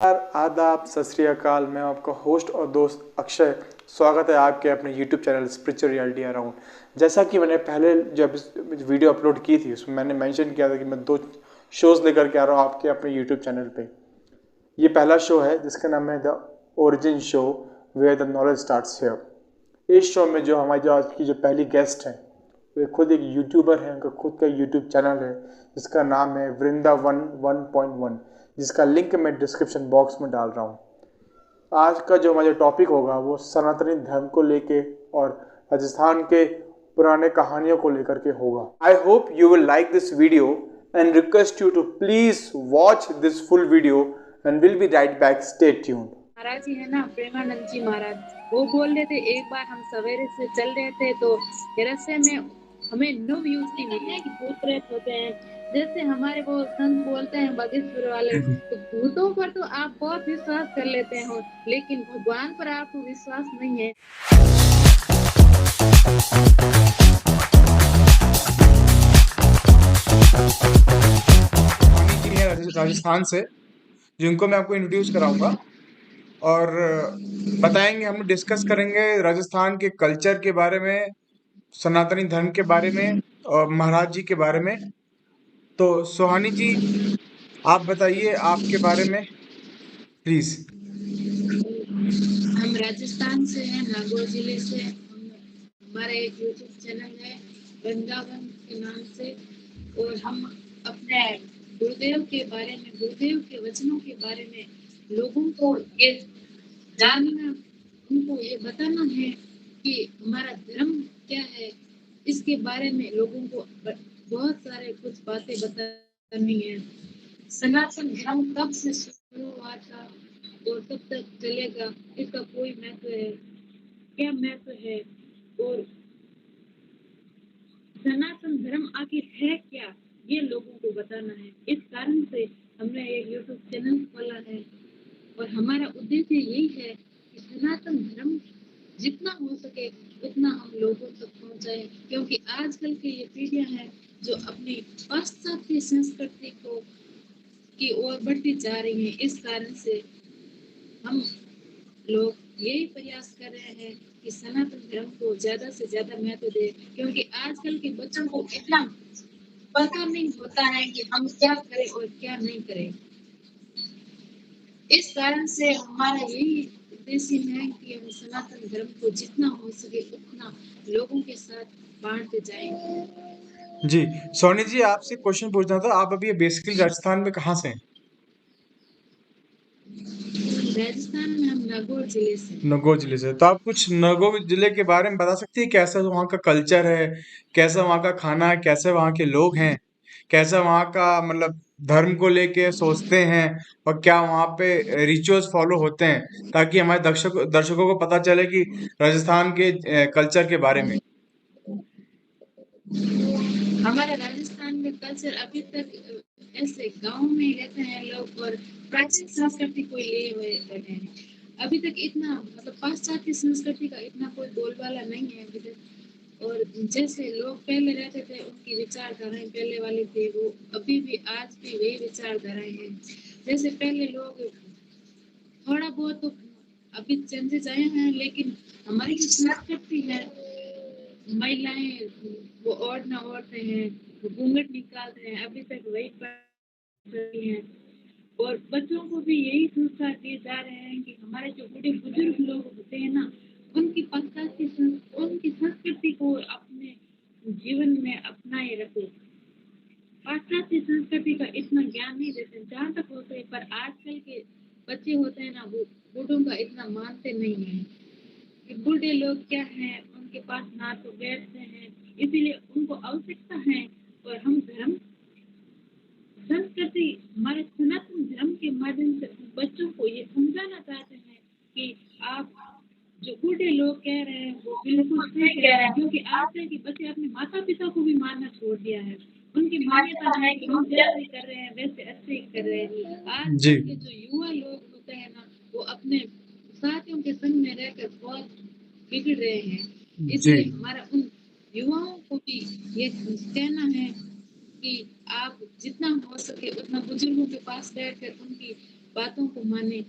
आदाब, सत श्री अकाल। मैं आपका होस्ट और दोस्त अक्षय। स्वागत है आपके अपने YouTube channel spiritual reality around. जैसा कि मैंने पहले जब वीडियो अपलोड की थी उसमें मैंने मेंशन किया था कि मैं 2 शोज़ लेकर के आ रहा हूँ आपके अपने यूट्यूब चैनल पे। ये पहला शो है जिसका नाम है the origin show where the knowledge starts here. इस शो में जो आज की जो पहली गेस्ट है वे खुद एक यूट्यूबर हैं। उनका खुद का यूट्यूब चैनल है जिसका नाम है वृंदावन 1.1, जिसका लिंक मैं डिस्क्रिप्शन बॉक्स में डाल रहा हूँ। आज का जो हमारा टॉपिक होगा वो सनातनी धर्म को लेके और राजस्थान के पुराने कहानियों को लेकर के होगा। I hope you will like this video and request you to please watch this full video and will be right back. Stay tuned. Maharaj ji है ना, प्रेमानंद जी महाराज, वो बोल रहे थे एक बार हम सवेरे से चल रहे थे तो रास्ते में हमें नो यूज की मिले कि भूत प्रेत होते हैं। जैसे हमारे वो संत बोलते हैं बागेश्वर वाले, तो भूतों पर तो आप बहुत विश्वास कर लेते हो लेकिन भगवान पर आपको विश्वास नहीं है। राजस्थान से जिनको मैं आपको इंट्रोड्यूस कराऊंगा और बताएंगे, हम डिस्कस करेंगे राजस्थान के कल्चर के बारे में, सनातनी धर्म के बारे में और महाराज जी के बारे में। तो सुहानी जी, आप बताइए आपके बारे में प्लीज। हम राजस्थान से हैं, नागौर जिले से। हमारा एक यूट्यूब चैनल है वृंदावन के नाम से, और हम अपने गुरुदेव के बारे में, गुरुदेव के वचनों के बारे में लोगों को ये जानना, उनको ये बताना है कि हमारा धर्म क्या है। इसके बारे में लोगों को बहुत सारे कुछ बातें बतानी है। सनातन धर्म कब से शुरू हुआ था और कब तक चलेगा, इसका कोई महत्व है, क्या महत्व है, और सनातन धर्म आखिर है क्या, ये लोगों को बताना है। इस कारण से हमने एक यूट्यूब चैनल खोला है और हमारा उद्देश्य यही है कि सनातन धर्म जितना हो सके उतना हम लोगों तक पहुंचाएं, क्योंकि आजकल की ये पीढ़ियां हैं जो अपनी पाश्चात्य संस्कृति को की ओर बढ़ती जा रही हैं। इस कारण से हम लोग यही प्रयास कर रहे हैं कि सनातन धर्म को ज्यादा से ज्यादा महत्व दें, क्योंकि आजकल के बच्चों को इतना पता नहीं होता है कि हम क्या करें और क्या नहीं करें। इस कारण से हमारा यही उद्देश्य है कि हम सनातन धर्म को जितना हो सके उतना लोगों के साथ बांटते जाएं। जी, सोनी जी, आपसे क्वेश्चन पूछना था। आप अभी बेसिकली राजस्थान में कहाँ से हैं? राजस्थान में हम नागौर जिले से। नगौर जिले से। तो आप कुछ नगौर जिले के बारे में बता सकती है, कैसा वहाँ का कल्चर है, कैसा वहाँ का खाना है, कैसे वहाँ के लोग हैं, कैसा वहाँ का मतलब धर्म को लेके सोचते हैं, और क्या वहाँ पे रिचुअल्स फॉलो होते हैं, ताकि हमारे दर्शकों को पता चले कि राजस्थान के कल्चर के बारे में। हमारे राजस्थान में कल्चर अभी तक ऐसे गांव में रहते हैं लोग और प्राचीन संस्कृति को लिए हुए रहते हैं। अभी तक इतना मतलब पाश्चात्य संस्कृति का इतना कोई बोलबाला नहीं है अभी तक। और जैसे लोग पहले रहते थे उनकी विचारधाराएं पहले वाली थी, वो अभी भी आज भी वही विचारधाराएं हैं। जैसे पहले लोग थोड़ा बहुत तो अभी चेंजेस आए हैं, लेकिन हमारी जो संस्कृति है, महिलाएं वो औरत ना औरतें हैं, वो घूंघट निकालते हैं, अभी तक वही कर रही हैं। और बच्चों को भी यही संस्कार दिए जा रहे हैं कि हमारे जो बूढ़े बुजुर्ग लोग होते हैं ना, उनकी उनकी संस्कृति को अपने जीवन में अपनाए रखो। पाश्चात्य संस्कृति का इतना ज्ञान नहीं देते जहाँ तक होते हैं, पर आजकल के बच्चे होते हैं ना, वो बूढ़ों का इतना मानते नहीं है कि बूढ़े लोग क्या हैं, उनके पास ना तो बैठते हैं, इसीलिए उनको आवश्यकता है। और हम धर्म संस्कृति हमारे सनातन धर्म के माध्यम से बच्चों को ये समझाना चाहते हैं कि आप जो बूढ़े लोग कह रहे हैं वो बिल्कुल सही कह रहे हैं, क्योंकि आजकल के बच्चे अपने माता पिता को भी मानना छोड़ दिया है। उनकी मान्यता है कि हम जैसे कर रहे हैं वैसे अच्छे ही कर रहे हैं। जी। आजकल के जो युवा लोग होते हैं ना, वो अपने साथियों के संग में रहकर बहुत बिगड़ रहे हैं। जी। इसलिए हमारा उन युवाओं को भी ये कहना है कि आप जितना हो सके उतना बुजुर्गों के पास बैठकर उनकी बातों को माने।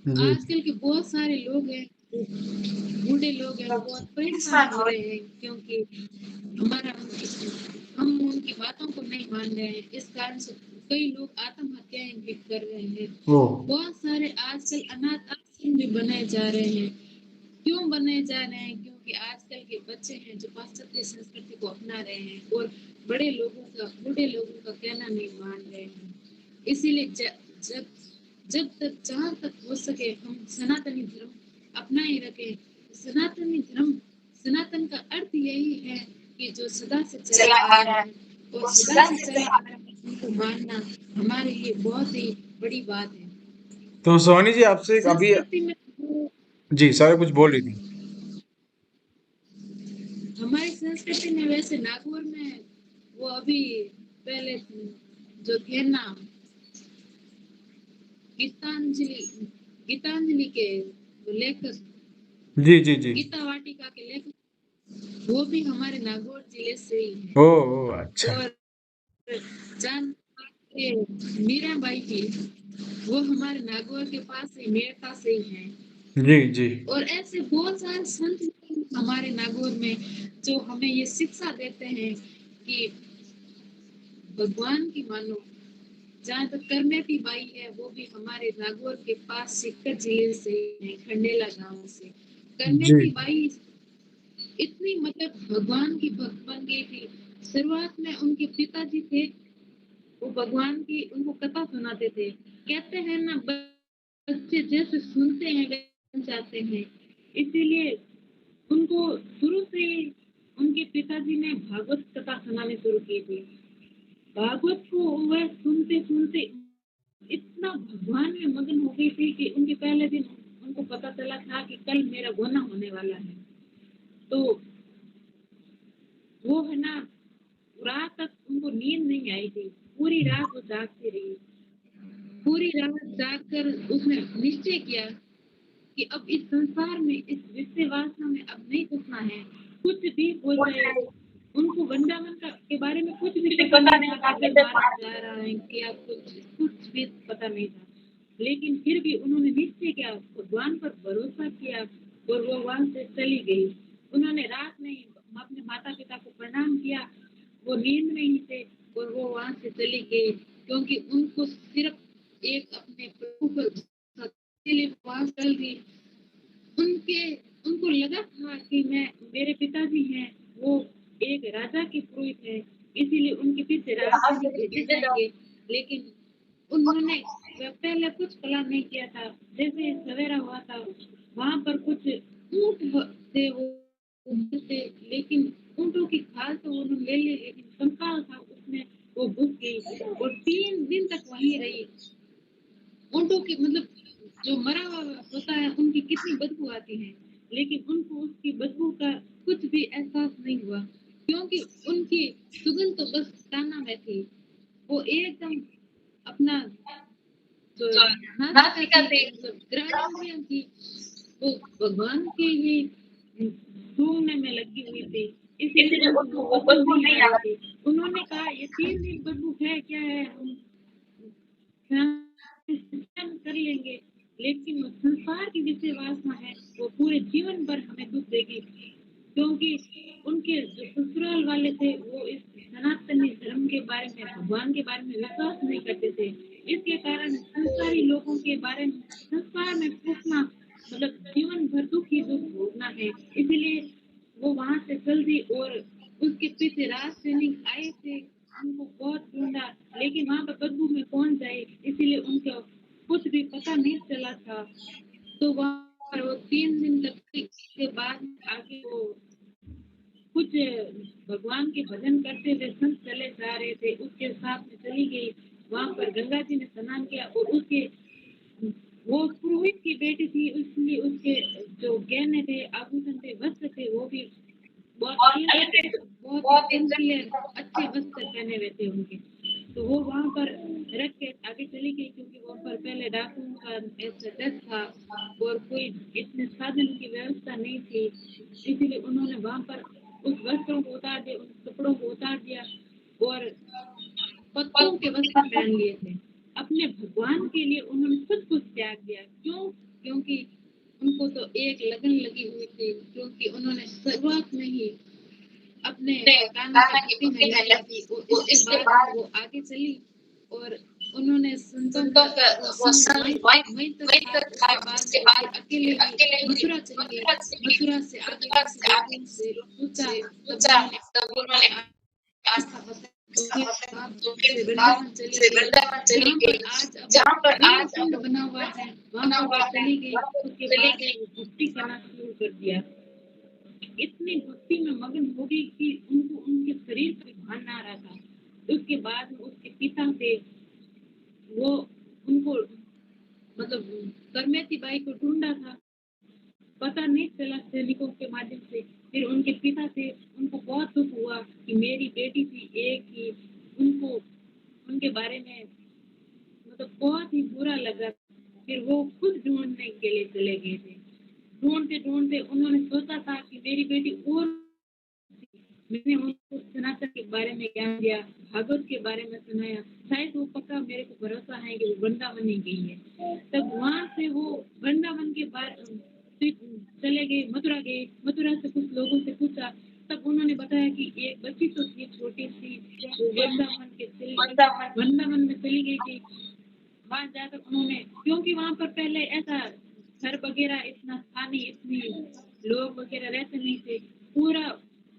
जी आजकल के बहुत सारे लोग हैं, बूढ़े लोग हैं, वो बहुत परेशान हो रहे हैं क्योंकि हम उनकी बातों को नहीं मान रहे हैं। इस कारण से कई लोग आत्महत्याएं भी कर रहे हैं। वो बहुत सारे आजकल अनाथ आश्रम भी बनाए जा रहे हैं। क्यों बनाए जा रहे हैं? क्योंकि आजकल के बच्चे हैं जो पाश्चात्य संस्कृति को अपना रहे हैं और बूढ़े लोगों का कहना नहीं मान रहे हैं। इसीलिए जब जब तक जहाँ तक हो सके हम सनातनी धर्म अपनाए रखें। सनातनी धर्म सनातन का अर्थ यही है कि जो सदा से चला आ रहा है और सदा से चला आ रहा है उनको मानना हमारे लिए बहुत ही बड़ी बात है। तो सोनी जी आपसे अभी संस्कृति में वो जी सारा कुछ बोल रही थी। हमारी संस्कृति में वैसे नागौर में वो अभी पहले जो थे ना गीतांजलि गीतांजलि के लेखक जी जी जी। गीता वाटिका के लेखक वो भी हमारे नागौर जिले से ही हैं। ओ अच्छा। और जान के मीराबाई जी वो हमारे नागौर के पास ही मेड़ता से ही हैं। जी जी और ऐसे बहुत सारे संत हैं हमारे नागौर में जो हमें ये शिक्षा देते हैं कि भगवान की मानो। जहाँ तक करमेती बाई है वो भी हमारे नागौर के पास सीकर जिले से है, खंडेला गांव से। जी करमेती बाई इतनी मतलब भगवान की भक्त बन गई थी। शुरुआत में उनके पिताजी थे वो भगवान की उनको कथा सुनाते थे। कहते हैं ना बच्चे जैसे सुनते हैं वैसे बन जाते हैं। इसीलिए उनको शुरू से ही उनके पिताजी ने भागवत कथा सुनानी शुरू की थी। भागवत को वह सुनते सुनते इतना भगवान में मगन हो गई थी कि उनके पहले दिन उनको पता चला था कि कल मेरा गोना होने वाला है। तो वो है ना रात तक उनको नींद नहीं आई थी। पूरी रात वो जागती रही। पूरी रात जागकर उसने निश्चय किया कि अब इस संसार में इस विषय वासना में अब नहीं घुसना है। कुछ भी हो जाए उनको वृंदावन का के बारे में कुछ भी पता नहीं था। किधर मार्ग जा रहा है क्या कुछ कुछ भी पता नहीं था। लेकिन फिर भी उन्होंने निश्चय किया भगवान पर भरोसा किया और वो वहां से चली गई। उन्होंने रात में ही अपने माता पिता को प्रणाम किया। वो नींद में ही थे और वो वहां से चली गई क्योंकि उनको सिर्फ एक अपने प्रभु पर भरोसा था। इसीलिए वहां चल गई। उनके उनको लगा था कि मैं मेरे पिताजी हैं वो एक राजा के पुरोहित हैं इसीलिए उनके पीछे राज नहीं भेजे जाएंगे। लेकिन उन्होंने पहले कुछ प्लान नहीं किया था। जैसे ही सवेरा हुआ था वहां पर कुछ ऊंट थे वो थे। लेकिन ऊंटों की खाल तो उन्होंने ले ली लेकिन कंकाल था उसमें वो घुस गई और 3 दिन तक वहीं रही। ऊँटों की मतलब जो मरा हुआ होता है उनकी कितनी बदबू आती है लेकिन उनको उसकी बदबू का कुछ भी एहसास नहीं हुआ क्योंकि उनकी सुगंध तो बस काना में थी। वो एकदम अपना जो नासिका थी मतलब ग्रामेंद्रियम थी वो भगवान के ही सूंघने में लगी हुई थी। इसीलिए उनको वो बदबू नहीं आ रही थी। उन्होंने कहा ये 3 दिन बदबू है क्या है हम सहन कर लेंगे। लेकिन वो संसार की विषय वासना है वो पूरे जीवन भर हमें दुख देगी क्योंकि उनके जो ससुराल वाले थे वो इस सनातनी धर्म के बारे में भगवान के बारे में विश्वास नहीं करते थे। इसके कारण संसारी लोगों के बारे में संसार में फंसना मतलब जीवन भर दुख ही दुख भोगना है। इसीलिए वो वहां से चल दी और उसके पीछे राज सैनिक आए थे। उनको बहुत ढूंढा लेकिन वहां पर बदबू में कौन जाए इसीलिए उनको कुछ भी पता नहीं चला था। तो वहां पर वो 3 दिन तक के बाद आगे वो कुछ भगवान के भजन करते हुए संत चले जा रहे थे उसके साथ में चली गई। वहां पर गंगा जी ने स्नान किया और उसके वो पुरोहित की बेटी थी इसलिए उसके जो गहने थे आभूषण थे वस्त्र थे वो भी बहुत हल्के थे बहुत ही चमकीले अच्छे वस्त्र पहने हुए थे उनके। तो वो वहां पर रख के आगे चली गई क्योंकि वहां पर पहले डाकुओं का ऐसा डर था और कोई इतने साधन की व्यवस्था नहीं थी। इसीलिए उन्होंने वहां पर उस वस्त्रों को उतार दिया उस कपड़ों को उतार दिया और पत्तों के वस्त्र पहन लिए थे। अपने भगवान के लिए उन्होंने सब कुछ त्याग दिया। क्यों? क्योंकि उनको तो एक लगन लगी हुई थी, क्योंकि उन्होंने शुरुआत में ही अपने कान्हा की भक्ति में लगी थी और इसके बाद वो आगे चली और उन्होंने संतों का वो संग वहीं तक था। उसके बाद में फिर अकेले ही मथुरा चली गई। मथुरा से आगे किसी लोगों से पूछा, तब उन्होंने आस्था बताई। वहाँ से वृंदावन चली गई, जहाँ पर आज कुंड बना हुआ है, वहाँ पर चली गई। उसके बाद वो भक्ति करना शुरू कर दिया। इतनी भक्ति में मगन हो गई कि उनको उनके शरीर पर भान ना रहा था। उसके बाद में उसके पिता से वो उनको मतलब करमेती बाई को ढूंढा था, पता नहीं चला सैनिकों के माध्यम से। फिर उनके पिता से उनको बहुत दुख हुआ कि मेरी बेटी थी एक ही, उनको उनके बारे में मतलब बहुत ही बुरा लगा। फिर वो खुद ढूंढने के लिए चले गए थे। ढूंढते ढूंढते उन्होंने सोचा था कि मेरी बेटी और, मैंने उनको सनातन के बारे में ज्ञान दिया, भागवत के बारे में सुनाया, शायद वो पक्का मेरे को भरोसा है कि वो वृंदावन ही गई है। तब वहां से वो वृंदावन के बारे चले गए, मथुरा गए। मथुरा से कुछ लोगों से पूछा, तब उन्होंने बताया कि एक बच्ची तो थी छोटी सी, वो वृंदावन में चली गई थी। वहां जाकर उन्होंने, क्योंकि वहां पर पहले ऐसा घर वगैरह इतना था नहीं, इतनी लोग वगैरह रहते नहीं थे, पूरा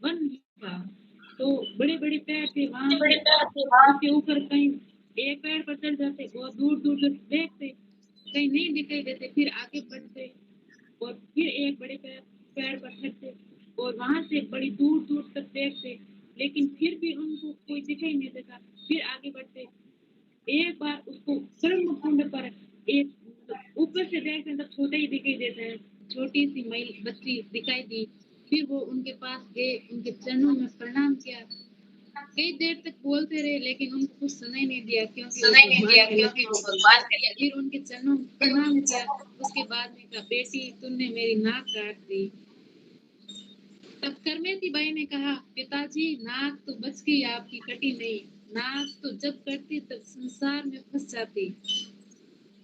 वन था। तो बड़े बड़े पेड़ थे वहां उसके ऊपर, कहीं एक पेड़ पर चढ़ जाते, बहुत दूर दूर तक देखते, कहीं नहीं दिखाई देते, फिर आगे बढ़ते और फिर एक बड़े पेड़ पर चढ़ते और वहां से बड़ी दूर दूर तक देखते, लेकिन फिर भी उनको कोई दिखाई नहीं देता। फिर आगे बढ़ते, एक बार उसको ब्रह्म कुंड पर एक ऊपर से देखते तो छोटे ही दिखाई देते हैं, छोटी सी महिला बच्ची दिखाई दी। फिर वो उनके पास गए, उनके चरणों में प्रणाम किया। कई देर तक बोलते रहे लेकिन उनको कुछ सुनाई नहीं दिया, क्योंकि वो भगवान के लिए। फिर उनके चरणों में प्रणाम किया। उसके बाद में कहा, बेटी तुमने मेरी नाक काट दी। तब करमेती बाई ने कहा, पिताजी नाक तो बच गई आपकी, कटी नहीं। नाक तो जब कटती तब संसार में फंस जाती।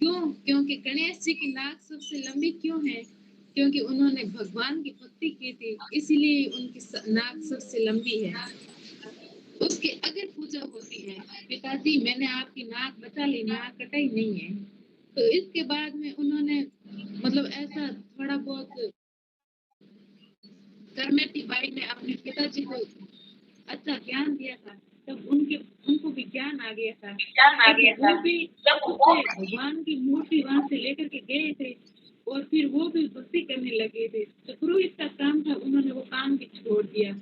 क्यों? क्योंकि गणेश जी की नाक सबसे लंबी क्यों है? क्योंकि उन्होंने भगवान की भक्ति की थी, इसीलिए उनकी नाक सबसे लंबी है। उसकी अगर पूजा होती है, पिताजी मैंने आपकी नाक बचा ली, नाक कटाई नहीं है। तो इसके बाद में उन्होंने मतलब ऐसा थोड़ा बहुत करमेती बाई ने अपने पिताजी को अच्छा ज्ञान दिया था। तब उनको भी ज्ञान आ गया था। वो भी उससे भगवान की मूर्ति वहां से लेकर के गए थे और फिर वो भी भक्ति करने लगे थे। तो पुरोहित का काम था, उन्होंने वो काम भी छोड़ दिया।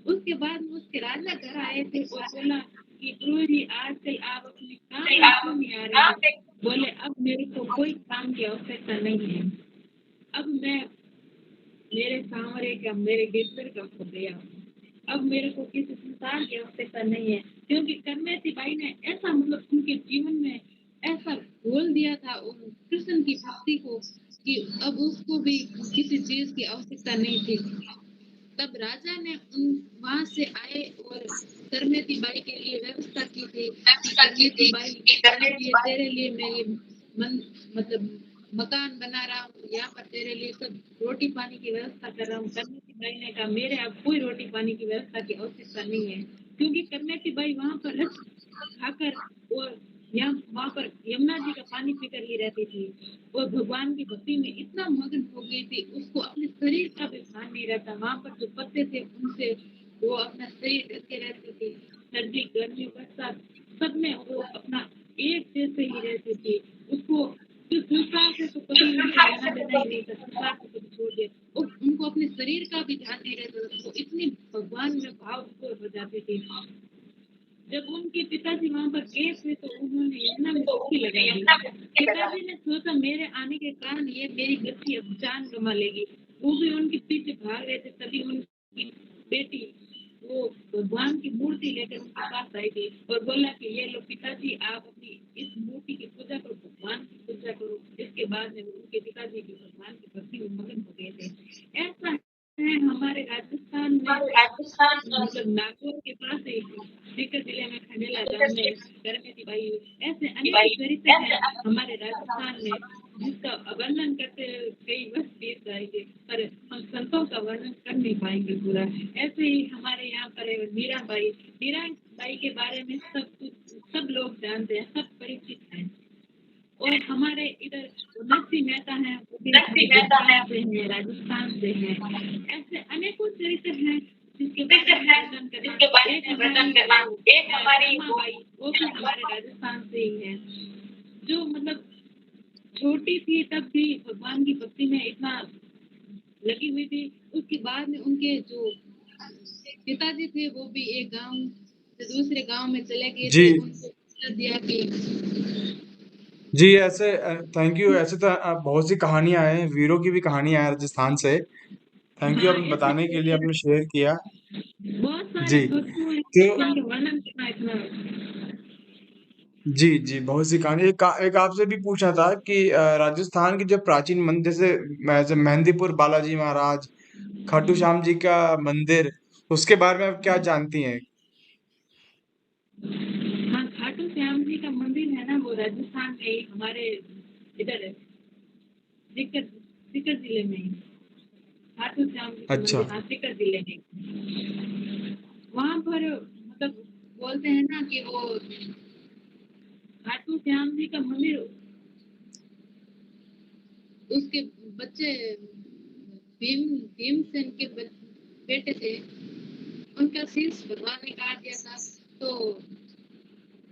उसके बाद में उसके राजा घर आए थे और बोला कि गुरु जी आजकल आप अपने काम में क्यों नहीं आ रहे? बोले अब मेरे को कोई काम की आवश्यकता नहीं है, अब मैं मेरे सांवरे का, मेरे गिरधर का हो गया, अब मेरे को किसी संसार की आवश्यकता नहीं है। क्योंकि करमेती बाई ने ऐसा मतलब उनके जीवन में ऐसा बोल दिया था कृष्ण की भक्ति को कि अब उसको भी किसी चीज की आवश्यकता नहीं थी। तब राजा ने वहां से आए और करमेती बाई के लिए व्यवस्था की थी कि करमेती बाई ये तेरे लिए मैं ये मतलब मकान बना रहा हूँ, यहाँ पर तेरे लिए सब रोटी पानी की व्यवस्था कर रहा हूँ। करमेती बाई ने कहा, मेरे अब कोई रोटी पानी की व्यवस्था की आवश्यकता नहीं है, क्योंकि करमेती बाई वहाँ पर रस खाकर और यहाँ वहाँ पर यमुना जी का पानी पीकर ही रहती थी और भगवान की भक्ति में इतना मगन हो गई थी, उसको अपने शरीर का भी ध्यान नहीं रहता। वहाँ पर जो पत्ते थे उनसे वो अपना शरीर ढके रहती थी, सर्दी गर्मी बरसात सब में वो अपना एक जैसे ही रहती थी। उसको जो संसार से तो कभी लेना देना ही नहीं था, संसार को कभी छोड़ दिया। उनको अपने शरीर का भी ध्यान नहीं रहता था, वो इतनी भगवान में भाव हो जाती थी। जब उनके पिताजी वहाँ पर गए थे तो उन्होंने यमुना में डुबकी लगाई दी। पिताजी ने सोचा मेरे आने के कारण ये मेरी बच्ची अब जान गंवा लेगी। वो भी उनके पीछे भाग रहे थे, तभी उनकी बेटी वो भगवान की मूर्ति लेकर उनके पास आई थी और बोला कि ये लो पिताजी, आप अपनी इस मूर्ति की पूजा करो, भगवान की पूजा करो। इसके बाद में उनके पिताजी भी भगवान की भक्ति में मगन हो गए थे। ऐसा हैं हमारे राजस्थान में, मतलब नागौर के पास ही सीकर जिले में खंडेला गांव में करमेती बाई, ऐसे अनेक चरित्र हैं हमारे राजस्थान में जिसका वर्णन करते कई वर्ष बीत जाएंगे, पर हम संतों का वर्णन कर नहीं पाएंगे पूरा। ऐसे ही हमारे यहाँ पर है मीराबाई के बारे में सब लोग जानते हैं, सब परिचित हैं। और हमारे इधर नरसिंह मेहता हैं, वो भी गुजरात से हैं, राजस्थान से हैं। ऐसे अनेकों चरित्र हैं जिसके बारे में वर्णन करना। एक हमारी माँ बाई, वो भी हमारे राजस्थान से ही है, जो मतलब छोटी थी तब भी भगवान की भक्ति में इतना लगी हुई थी। उसके बाद में उनके जो पिताजी थे वो भी एक गांव से दूसरे गांव में चले गए जी थे, उनको कर दिया कि जी, ऐसे थैंक यू। ऐसे तो बहुत सी कहानियां हैं, वीरों की भी कहानियां हैं राजस्थान से। थैंक यू हाँ, आपने ऐसे बताने के लिए, आपने शेयर किया। बहुत सारे जी वस्तु हैं तो जिनके वर्णन करना इतना। जी जी, बहुत सी कहानी। एक आपसे भी पूछना था कि राजस्थान के जो प्राचीन मंदिर, जैसे मेहंदीपुर बालाजी महाराज, खाटू श्याम जी का मंदिर, उसके बारे में आप क्या जानती हैं? हाँ, खाटू श्याम जी का मंदिर है ना, वो राजस्थान में ही हमारे इधर है, सीकर सीकर जिले में ही खाटू श्याम जी का अच्छा। मंदिर, हाँ सीकर जिले में। वहाँ पर मतलब बोलते हैं ना कि वो खाटू श्याम जी का मंदिर, उसके बच्चे भीमसेन के बेटे थे, उनका शीश भगवान ने काट दिया था, तो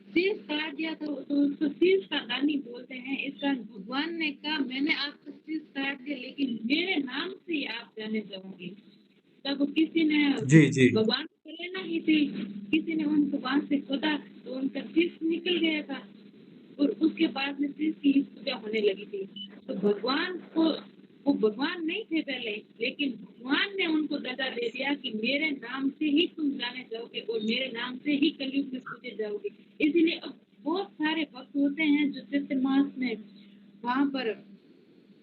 शीश काट दिया तो उसको शीश का दानी बोलते हैं। इसका भगवान ने कहा मैंने आपका शीश काट दिया लेकिन मेरे नाम से ही आप जाने जाओगे। तब किसी ने जी जी भगवान को लेना ही थी, किसी ने उनको वहां से खोदा तो उनका शीश निकल गया था, और उसके बाद में शीश की पूजा होने लगी थी। तो भगवान को, वो भगवान नहीं थे पहले, लेकिन भगवान ने उनको दगा दे दिया कि मेरे नाम से ही तुम जाने जाओगे और मेरे नाम से ही कलयुग में पूजे जाओगे। इसीलिए अब बहुत सारे भक्त होते हैं जो चैत्र मास में वहां पर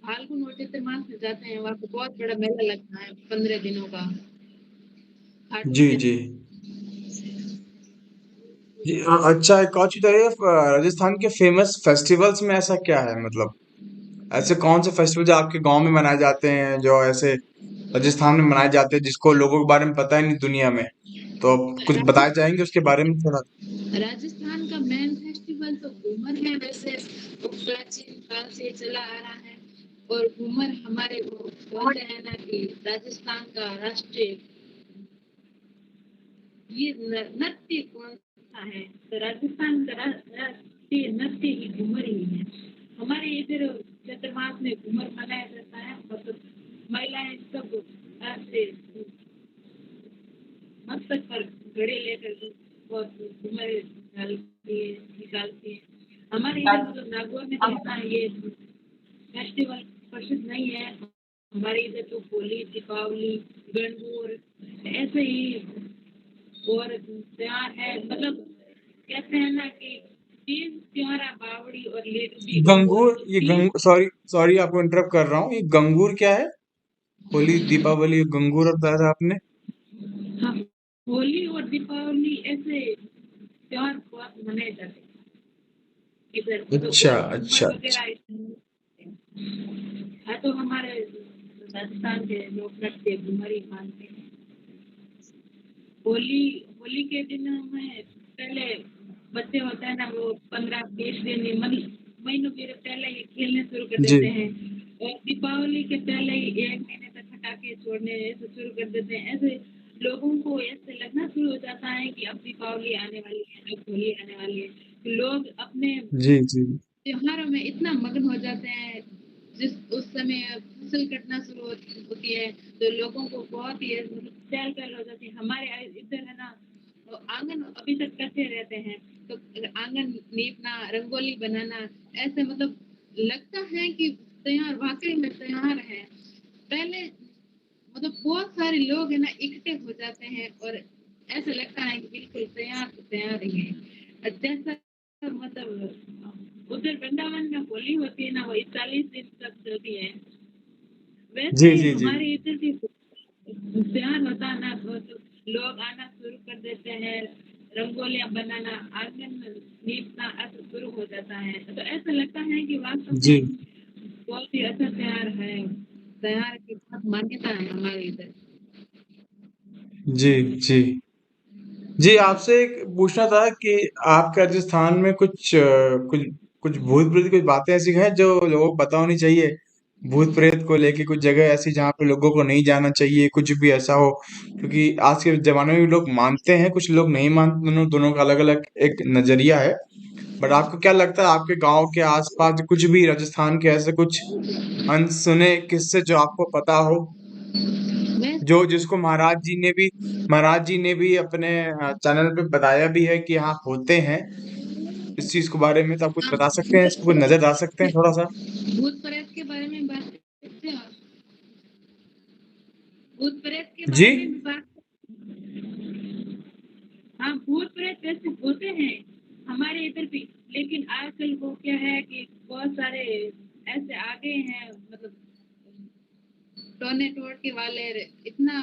फाल्गुन और चैत्र मास में जाते हैं, वहां पर बहुत बड़ा मेला लगता है 15 दिनों का खाटू जी श्याम। जी जी। अच्छा, एक और चीज है, राजस्थान के फेमस फेस्टिवल्स में ऐसा क्या है? मतलब ऐसे कौन से फेस्टिवल जो आपके गांव में मनाए जाते हैं, जो ऐसे राजस्थान में मनाए जाते हैं, जिसको लोगों के बारे में पता ही नहीं दुनिया में? तो आप कुछ बताना चाहेंगे उसके बारे में थोड़ा? राजस्थान का मेन फेस्टिवल तो घूमर है, वैसे वो प्राचीन काल से चला आ रहा है। और घूमर हमारे वो बोलते हैं ना कि राजस्थान का राष्ट्रीय ये नृत्य कौन सा है, तो राजस्थान का राष्ट्रीय नृत्य ही घूमर ही है। हमारे इधर चैत्र मास में घूमर मनाया जाता है, मतलब महिलाएं सब ऐसे मस्तक पर घड़े लेकर और घूमर डालती है, निकालती है। हमारे इधर मतलब नागौर में तो इतना ये फेस्टिवल प्रसिद्ध नहीं है। हमारे इधर तो होली, दीपावली, गणगौर ऐसे ही और त्योहार है, मतलब कहते हैं ना कि तीज त्योहार बावड़ी और लेडी गणगौर, गंगूर, तो ये तीज। सॉरी सॉरी, आपको इंटरप्ट कर रहा हूँ। ये गंगूर क्या है? होली, दीपावली, गंगूर और बताया था आपने? हाँ, होली और दीपावली ऐसे त्योहार बहुत मनाए जाते हैं इधर, मतलब अच्छा और अच्छा घूमर अच्छा। वगैरह हाँ, तो हमारे राजस्थान के लोग नृत्य घूमर ही मानते हैं। होली होली के दिन में पहले बच्चे होते हैं ना, वो 15-20 दिन महीनों के पहले ही खेलने शुरू कर जी देते हैं, और दीपावली के पहले ही 1 महीने तक पटाखे छोड़ने ऐसे शुरू कर देते हैं। ऐसे लोगों को ऐसे लगना शुरू हो जाता है कि अब दीपावली आने वाली है, अब होली आने वाली है। तो लोग अपने जी जी त्योहारों में इतना मग्न हो जाते हैं, जिस उस समय फसल कटना शुरू होती है, तो लोगों को बहुत ही मतलब चहल पहल हो जाती है। हमारे इधर है ना, तो आंगन अभी तक कच्चे रहते हैं, तो आंगन लीपना, रंगोली बनाना, ऐसे मतलब लगता है कि त्योहार वाकई में त्योहार है। पहले मतलब बहुत सारे लोग है ना इकट्ठे हो जाते हैं, और ऐसा लगता है कि बिल्कुल तैयार तो तैयार ही है। जैसा मतलब उधर वृंदावन में होली होती है ना, वो 41 दिन तक चलती है। वैसे जी जी जी हमारे इधर भी त्योहार होता है ना तो लोग आना शुरू कर देते हैं, रंगोलियां बनाना, आंगन में लीपना ऐसा शुरू हो जाता है। तो ऐसा लगता है कि वास्तव जी में बहुत ही अच्छा त्योहार है। त्योहार की बहुत मान्यता है हमारे इधर। जी जी जी, आपसे एक पूछना था कि आपके राजस्थान में कुछ कुछ भूत प्रेत की कुछ बातें ऐसी हैं जो लोगों को पता होनी चाहिए, भूत प्रेत को लेके कुछ जगह ऐसी जहाँ पे लोगों को नहीं जाना चाहिए, कुछ भी ऐसा हो, क्योंकि आज के जमाने में भी लोग मानते हैं, कुछ लोग नहीं मानते, दोनों दोनों का अलग अलग एक नजरिया है। बट आपको क्या लगता है, आपके गांव के आसपास कुछ भी राजस्थान के ऐसे कुछ अनसुने किस्से जो आपको पता हो, मैं जो जिसको महाराज जी ने भी अपने चैनल पे बताया भी है कि हाँ होते हैं, इस चीज के बारे में तो आप कुछ आप बता सकते हैं, इसको कुछ नजर डाल सकते हैं थोड़ा सा? भूत प्रेत के बारे में बात करते हैं। भूत प्रेत के जी बारे में भी बात। हाँ, भूत प्रेत वैसे होते हैं हमारे इधर भी, लेकिन आजकल वो क्या है कि बहुत सारे ऐसे आ गए हैं, मतलब टोने टोट के वाले इतना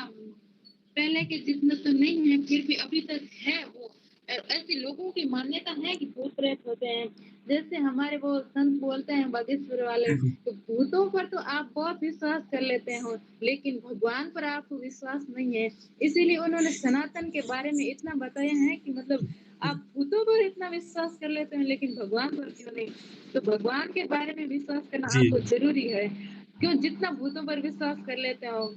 पहले के जितना तो नहीं है, फिर भी अभी तक है वो। ऐसे लोगों की मान्यता है कि भूत प्रेत होते हैं। जैसे हमारे वो संत बोलते हैं बागेश्वर वाले, तो भूतों पर तो आप बहुत विश्वास कर लेते हो, लेकिन भगवान पर आपको विश्वास नहीं है। इसीलिए उन्होंने सनातन के बारे में इतना बताया है कि मतलब आप भूतों पर इतना विश्वास कर लेते हैं, लेकिन भगवान पर क्यों नहीं। तो भगवान के बारे में विश्वास करना जी आपको जरूरी है। क्यों, जितना भूतों पर विश्वास कर लेते हो,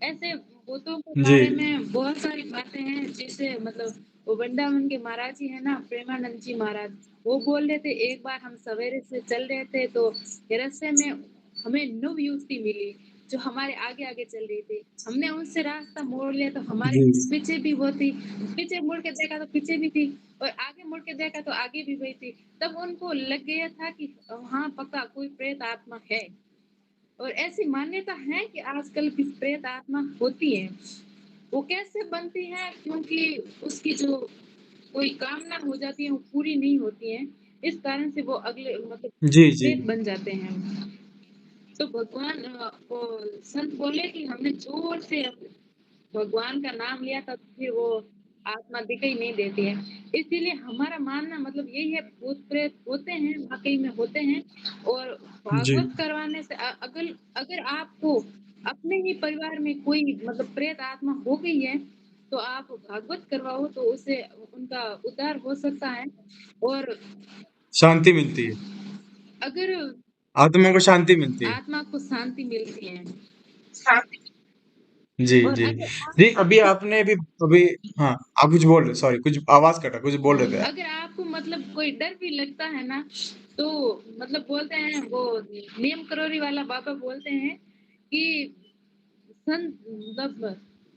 ऐसे भूतों के जी बारे में बहुत सारी बातें हैं। जैसे मतलब वो वृंदावन के महाराज जी है ना, प्रेमानंद जी महाराज, वो बोल रहे थे एक बार हम सवेरे से चल रहे थे तो रास्ते में हमें नुव युवती मिली जो हमारे आगे आगे चल रही थी। हमने उनसे रास्ता मोड़ लिया तो हमारे जी पीछे भी वो थी, पीछे मुड़ के देखा तो पीछे भी थी, और आगे मुड़ के देखा तो आगे भी वही थी। तब उनको लग गया था कि हाँ पक्का कोई प्रेत आत्मा है। और ऐसी मान्यता है कि आजकल की प्रेत आत्मा होती है। वो कैसे बनती है, क्योंकि उसकी जो कोई कामना हो जाती है वो पूरी नहीं होती है, इस कारण से वो अगले मतलब जी जी प्रेत बन जाते हैं। तो भगवान वो संत बोले कि हमने जोर से भगवान का नाम लिया था, तो फिर वो आत्मा दिखाई नहीं देती है। इसीलिए हमारा मानना मतलब यही है, भूत प्रेत होते हैं, वाकई में होते हैं। और जी भागवत करवाने से अगर अगर आपको अपने ही परिवार में कोई मतलब प्रेत आत्मा हो गई है, तो आप भागवत करवाओ तो उससे उनका उद्धार हो सकता है। और शांति मिलती है, अगर आत्मा को शांति मिलती है। आत्मा को शांति मिलती है। जी और जी अगर जी, अभी आपने अभी हाँ, आप कुछ बोल रहे, सॉरी कुछ आवाज कटा, कुछ बोल रहे थे आप? अगर आपको मतलब कोई डर भी लगता है ना, तो मतलब बोलते हैं वो नीम करोरी वाला बाबा बोलते हैं कि मतलब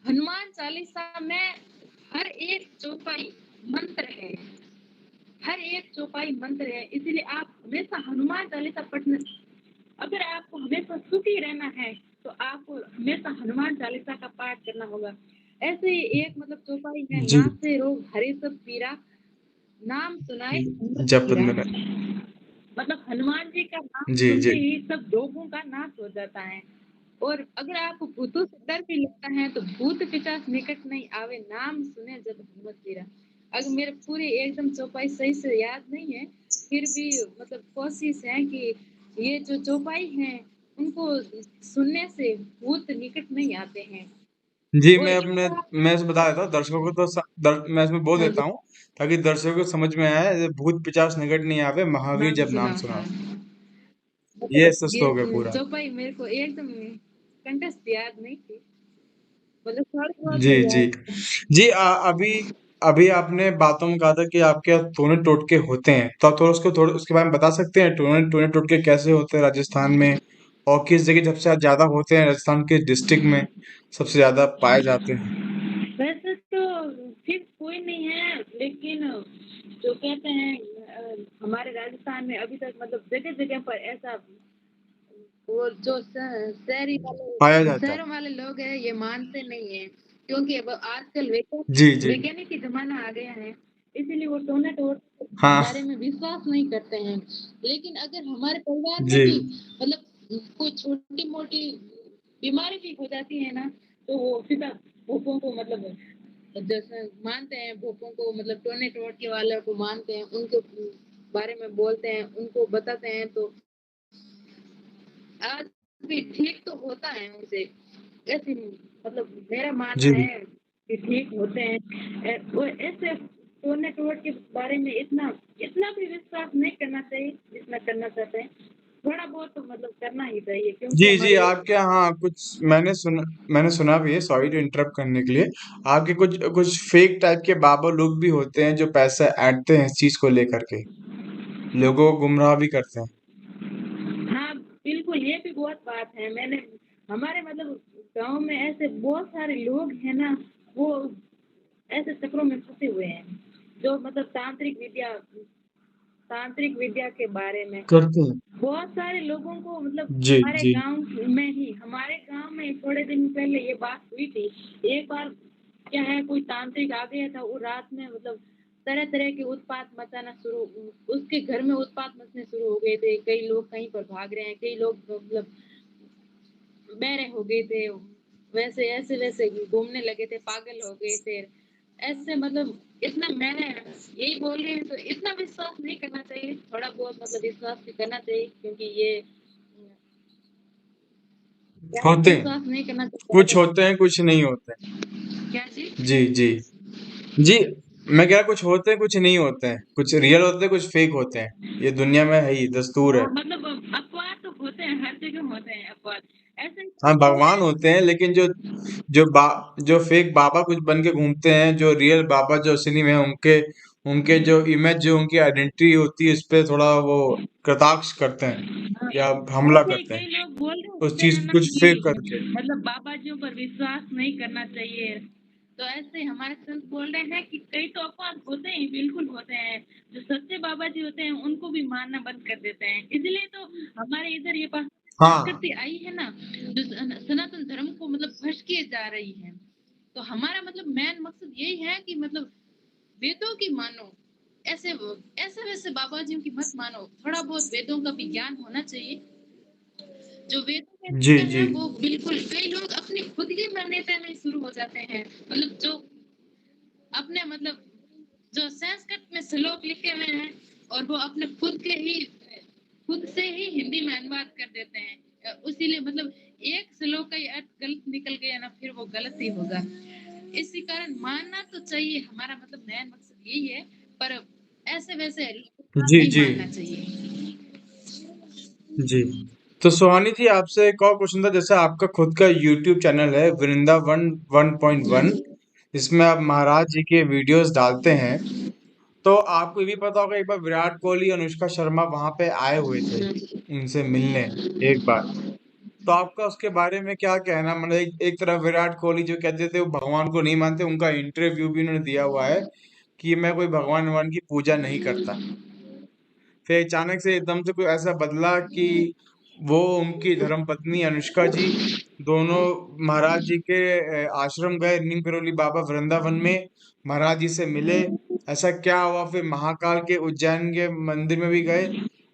हनुमान चालीसा में हर एक चौपाई मंत्र है, हर एक चौपाई मंत्र है। इसीलिए आप हमेशा हनुमान चालीसा पढ़ना। अगर आपको हमेशा सुखी रहना है तो आपको हमेशा हनुमान चालीसा का पाठ करना होगा। ऐसे ही एक मतलब चौपाई है, जी नासे रोग हरे सब पीरा, नाम सुनाए हनुमत जब वीरा। मेरा मतलब हनुमान जी का नाम जी सुनते जी ही सब रोगों का नाश हो जाता है। और अगर आपको भूतों से डर भी लगता है तो भूत पिशाच निकट नहीं आवे, नाम सुने जब हनुमत वीरा। अगर मेरे पूरे एकदम चौपाई सही से याद नहीं है, फिर भी मतलब कोशिश है कि ये जो चौपाई है उनको सुनने से भूत निकट नहीं आते हैं। जी, और इसका मैं इसमें बता देता हूँ दर्शकों को, तो मैं इसमें बोल हाँ देता जी, हूँ ताकि दर्शकों को समझ में आए, जैसे भूत पिशाच निकट नहीं आवे, महावीर नाम जब नाम सुना सुनाओ। हाँ। ये मतलब ऐसा ये श्लोक है पूरा। चौपाई मेरे को एकदम कंठस्थ याद नहीं थी, मतलब थोड़ा बहुत जी तो जी याद था। जी, अभी अभी आपने बातों में कहा था कि आपके यहाँ टोने टोटके होते हैं, तो आप थोड़ा उसको थोड़ा उसके बारे में बता सकते हैं, टोने टोने टोटके कैसे होते हैं राजस्थान में, और किस जगह सबसे ज्यादा होते हैं, राजस्थान के डिस्ट्रिक्ट में सबसे ज्यादा पाए जाते हैं? वैसे तो फिक्स कोई नहीं है, लेकिन जो कहते हैं हमारे राजस्थान में अभी तक मतलब जगह जगह पर ऐसा वो जो शहरी पाया वाले जाता है। शहरों वाले लोग हैं ये मानते नहीं है, क्योंकि अब आजकल जी जी वैज्ञानिक जमाना आ गया है। इसीलिए वो टोना टोट के हाँ बारे में विश्वास नहीं करते हैं। लेकिन अगर हमारे परिवार में जी भी मतलब कोई छोटी मोटी बीमारी भी हो जाती है ना, तो वो सीधा भूपों को मतलब जैसे मानते हैं, भूपों को मतलब टोने टोटके वाले को मानते हैं, उनके बारे में बोलते हैं, उनको बताते हैं, तो आज भी ठीक तो होता है उनसे। ऐसे मतलब मेरा मानना जी है कि ठीक होते हैं। वो ऐसे टोने टोट के बारे में इतना इतना भी विश्वास नहीं करना चाहिए जितना करना चाहते हैं। थोड़ा बहुत तो मतलब करना ही चाहिए क्योंकि जी जी, हमारे आपके यहाँ कुछ मैंने सुना भी है, सॉरी टू इंटरप्ट करने के लिए। आपके कुछ कुछ फेक टाइप के बाबा लोग भी होते हैं जो पैसा ऐंठते हैं इस चीज को लेकर के, लोगों को गुमराह भी करते हैं। हाँ, बिल्कुल ये भी बहुत बात है। मैंने हमारे मतलब गाँव में ऐसे बहुत सारे लोग हैं ना, वो ऐसे चक्रों में फँसे हुए हैं, जो मतलब तांत्रिक विद्या के बारे में करते हैं। बहुत सारे लोगों को मतलब जी जी। हमारे गांव में थोड़े दिन पहले ये बात हुई थी। एक बार क्या है, कोई तांत्रिक आ गया था, वो रात में मतलब तरह तरह के उत्पात मचाना शुरू, उसके घर में उत्पात मचने शुरू हो गए थे। कई लोग कहीं पर भाग रहे हैं, कई लोग मतलब बहरे हो गए थे, वैसे ऐसे वैसे घूमने लगे थे, पागल हो गए थे। ऐसे मतलब इतना मैंने यही बोल रही हूँ, तो इतना विश्वास नहीं करना चाहिए, थोड़ा बहुत मतलब विश्वास भी करना चाहिए क्योंकि ये क्या है, होते हैं, विश्वास नहीं करना चाहिए कुछ तो होते हैं कुछ नहीं होते हैं। क्या चीज। जी जी। जी, मैं कह रहा कुछ होते हैं कुछ नहीं होते हैं, कुछ रियल होते हैं कुछ फेक होते हैं। ये दुनिया में है ही, दस्तूर है। हाँ मतलब अपवाद तो होते हैं, हर जगह होते हैं अपवाद। ऐसे हाँ, लोग भगवान हैं। होते हैं, लेकिन जो फेक बाबा कुछ बन के घूमते हैं, जो रियल बाबा जो असली में हैं, उनके उनके जो इमेज, जो उनकी आइडेंटिटी होती है, उस पे थोड़ा वो कटाक्ष करते हैं हाँ, या हमला ऐसे ही करते हैं कई लोग बोल रहे उस होते चीज हैं ना कुछ फेक कि करके। मतलब बाबा जियों पर विश्वास नहीं करना चाहिए। तो ऐसे हमारे संत बोल रहे हैं कि कई तो अपवाद होते हैं, बिल्कुल होते हैं। जो सच्चे बाबा जी होते हैं उनको भी मानना बंद कर देते हैं, इसलिए तो हमारे इधर ये हाँ संस्कृति आई है ना, जो सनातन धर्म को मतलब भटके जा रही है। तो हमारा मतलब मेन मकसद यही है कि मतलब वेदों की मानो, ऐसे ऐसे वैसे बाबा जी की मत मानो, थोड़ा बहुत वेदों का भी ज्ञान होना चाहिए। जो वेदों में जी लिखा जी। है वो बिल्कुल, कई लोग अपनी खुद की मान्यता में शुरू हो जाते हैं, मतलब जो अपने मतलब जो संस्कृत में श्लोक लिखे हुए हैं और वो अपने खुद से ही हिंदी में अनुवाद कर देते हैं। उसीलिए मतलब एक श्लोक का ही अर्थ गलत निकल गया ना, फिर वो गलत ही होगा। इसी कारण मानना तो चाहिए, हमारा मतलब मेन मकसद यही है, पर ऐसे वैसे लोगों का जी नहीं जी। मानना चाहिए। जी। तो सुहानी जी, आपसे एक और क्वेश्चन था। जैसे आपका खुद का यूट्यूब चैनल है वृंदावन 1.1, इसमें आप महाराज जी के वीडियोस डालते हैं, तो आपको ये भी पता होगा एक बार विराट कोहली अनुष्का शर्मा वहां पे आए हुए थे उनसे मिलने एक बार। तो आपका उसके बारे में क्या कहना, मतलब एक तरफ विराट कोहली जो कहते थे वो भगवान को नहीं मानते, उनका इंटरव्यू भी उन्होंने दिया हुआ है कि मैं कोई भगवान भगवान की पूजा नहीं करता। फिर अचानक से एकदम से कोई ऐसा बदला कि वो उनकी धर्मपत्नी अनुष्का जी दोनों महाराज जी के आश्रम गए, नीम करोली बाबा वृंदावन में महाराज जी से मिले। ऐसा क्या हुआ, फिर महाकाल के उज्जैन के मंदिर में भी गए,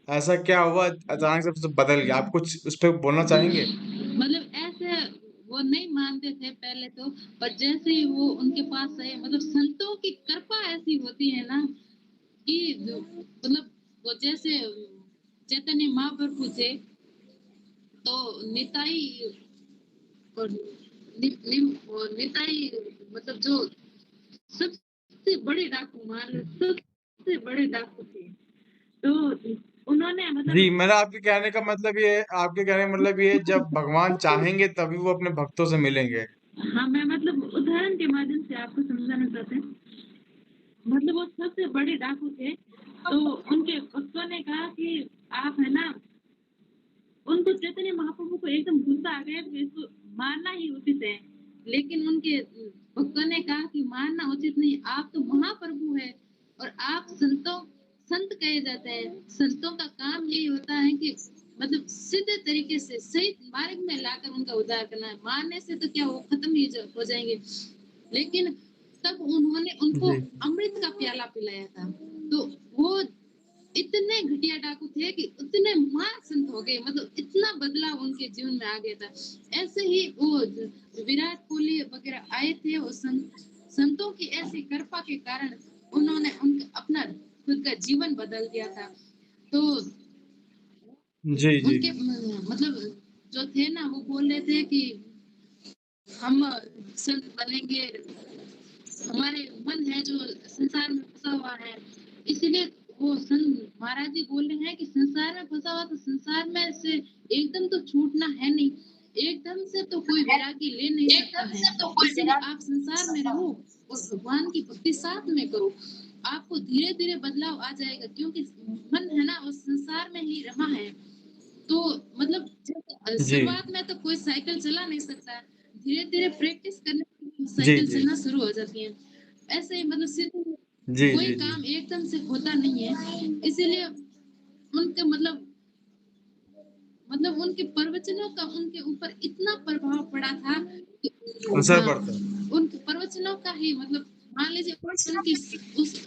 ऐसा क्या हुआ अचानक से सब बदल गया? आप कुछ उस पर बोलना चाहेंगे? मतलब ऐसे वो नहीं मानते थे पहले तो, पर जैसे ही वो उनके पास आए, मतलब संतों की कृपा ऐसी होती है ना कि मतलब वो जैसे चैतन्य महाप्रभु थे, तो निताई और और निताई मतलब जो सबसे बड़े डाकू मान लो, सबसे बड़े डाकू थे। तो उन्होंने जी, मतलब मेरा आपके कहने का मतलब ये है, जब भगवान चाहेंगे तभी वो अपने भक्तों से मिलेंगे। हाँ, मैं मतलब उदाहरण के माध्यम से आपको समझाना चाहते हैं। मतलब वो सबसे बड़े डाकू थे, तो उनके भक्तों ने कहा कि आप है ना, उनको चैतन्य महाप्रभु को एकदम गुस्सा आ गया कि इसको मारना ही उचित है। लेकिन उनके भक्तों ने कहा कि मारना उचित नहीं, आप तो महाप्रभु है और आप संत कहे जाते हैं। संतों का काम यही होता है कि मतलब सीधे तरीके से सही मार्ग में लाकर उनका उद्धार करना है। मारने से तो क्या वो खत्म ही हो जाएंगे। लेकिन तब उन्होंने उनको जी अमृत का प्याला पिलाया था। तो वो इतने घटिया डाकू थे कि उतने महान संत हो गए, मतलब इतना बदलाव उनके जीवन में आ गया था। ऐसे ही वो विराट कोहली वगैरह आए थे, वो संतों की ऐसी कृपा के कारण उन्होंने उनका अपना खुद का जीवन बदल दिया था। तो जी जी उनके मतलब जो थे ना, वो बोल रहे थे कि हम संत बनेंगे, हमारे मन है जो संसार में फंसा हुआ है। इसलिए वो संत महाराज जी बोल रहे हैं कि संसार में फंसा हुआ तो संसार में से एकदम तो छूटना है नहीं, एकदम से तो कोई वैरागी ले नहीं सकता है। इसलिए आप संसार में रहो और भगवान की भक्ति साथ में करो, आपको धीरे धीरे बदलाव आ जाएगा, क्योंकि मन है ना वो संसार में ही रमा है। तो मतलब जी शुरुआत में तो कोई साइकिल चला नहीं सकता, धीरे धीरे प्रैक्टिस करने से जी साइकिल जी चलना शुरू हो जाती है। ऐसे ही मतलब सीधे जी कोई जी जी काम एकदम से होता नहीं है। इसीलिए उनके मतलब उनके प्रवचनों का उनके ऊपर इतना प्रभाव पड़ा था कि असर हाँ, पड़ता है। उनके प्रवचनों का ही मतलब मान लीजिए उनकी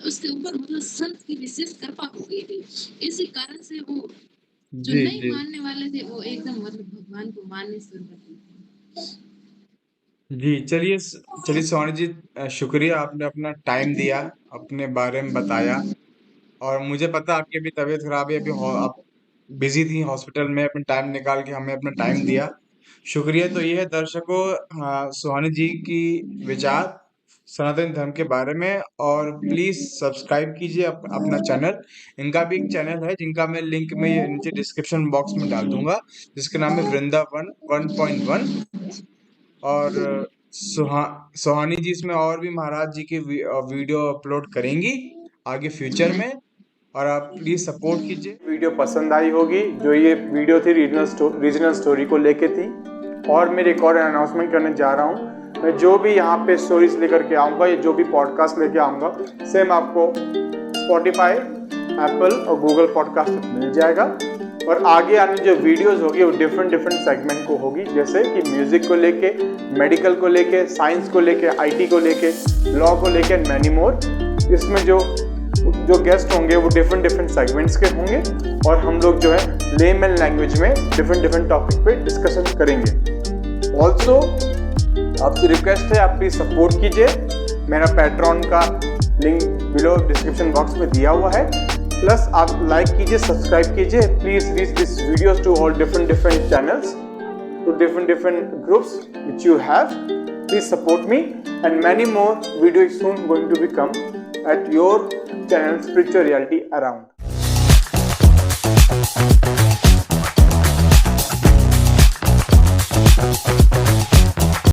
उसके ऊपर मतलब संत की विशेष कृपा हो गई थी। इसी कारण से वो जो जी नहीं जी मानने वाले थे वो एकदम मतलब भगवान को मानने शुरू कर दिए। जी, चलिए सोनी जी, शुक्रिया, आपने अपना टाइम दिया, अपने बारे में बताया। और मुझे पता आपकी अभी तबीयत खराब है, अभी आप बिजी थी हॉस्पिटल में, अपना टाइम निकाल के हमें अपना टाइम दिया। शुक्रिया। तो ये है दर्शकों, सुहानी जी की विचार सनातन धर्म के बारे में। और प्लीज सब्सक्राइब कीजिए अपना चैनल। इनका भी एक चैनल है जिनका मैं लिंक में ये नीचे डिस्क्रिप्शन बॉक्स में डाल दूंगा, जिसका नाम है वृंदावन 1.1। और सुहानी जी इसमें और भी महाराज जी की वीडियो अपलोड करेंगी आगे फ्यूचर में। और आप प्लीज सपोर्ट कीजिए। वीडियो पसंद आई होगी। जो ये वीडियो थी रीजनल स्टोरी को लेके थी। और मैं एक और अनाउंसमेंट करने जा रहा हूँ। मैं जो भी यहाँ पे स्टोरीज लेकर के आऊँगा या जो भी पॉडकास्ट लेके आऊँगा, सेम आपको स्पॉटिफाई, एप्पल और गूगल पॉडकास्ट पर मिल जाएगा। और आगे आने जो वीडियोस होगी वो डिफरेंट सेगमेंट को होगी, जैसे कि म्यूजिक को लेके, मेडिकल को लेके, साइंस को लेके, आईटी को लेके, लॉ को लेके, मैनी मोर। इसमें जो गेस्ट होंगे वो डिफरेंट सेगमेंट्स के होंगे और हम लोग जो है लेमन लैंग्वेज में डिफरेंट टॉपिक पे डिस्कशन करेंगे। ऑल्सो आपसे रिक्वेस्ट है, आप प्लीज सपोर्ट कीजिए। मेरा पैट्रॉन का लिंक बिलो डिस्क्रिप्शन बॉक्स में दिया हुआ है। प्लस आप लाइक कीजिए, सब्सक्राइब कीजिए। Please reach this videos to all different channels, to different groups which you have. Please support me, and many more videos soon going to become at your channel Spiritual Reality Around.